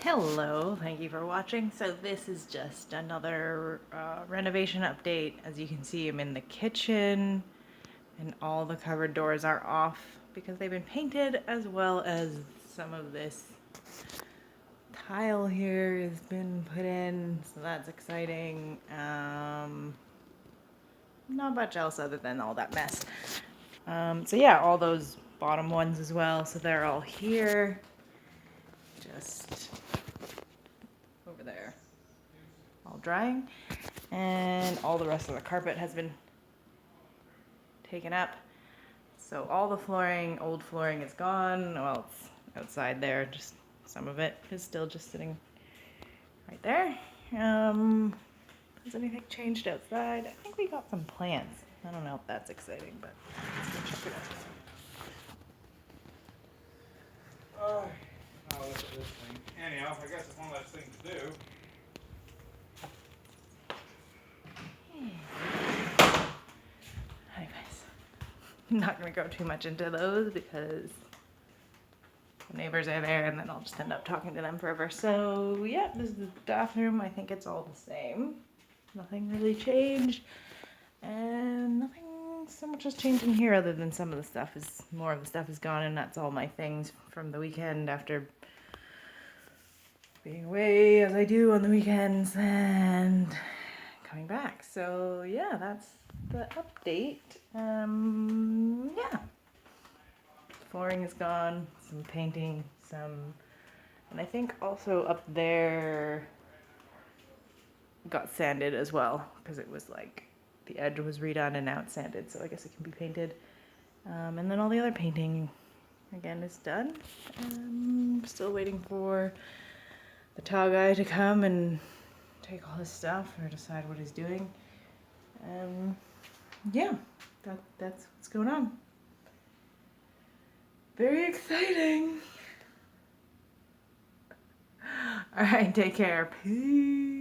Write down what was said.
Hello, thank you for watching. So this is just another renovation update. As you can see, I'm in the kitchen and all the cupboard doors are off because they've been painted, as well as some of this tile here has been put in, so that's exciting. Not much else other than all that mess. So yeah, all those bottom ones as well, so they're all here. Just over there, all drying, and all the rest of the carpet has been taken up. So all the flooring, old flooring is gone. Well, it's outside there, just some of it is still just sitting right there. Has anything changed outside? I think we got some plants. I don't know if that's exciting, but let's go check it out. I'll look at this thing. Anyhow, I guess it's one less thing to do. Anyways, I'm not gonna go too much into those because the neighbors are there and then I'll just end up talking to them forever. So yeah, this is the bathroom. I think it's all the same. Nothing really changed, and nothing so much has changed in here other than some of the stuff is, more of the stuff is gone, and that's all my things from the weekend after being away as I do on the weekends and coming back. So yeah, that's the update. Yeah. Flooring is gone, some painting, and I think also up there got sanded as well, because it was like, the edge was redone and now it's sanded, so I guess it can be painted. And then all the other painting, again, is done. Still waiting for the tile guy to come and take all his stuff or decide what he's doing. Yeah, that's what's going on. Very exciting. All right, take care. Peace.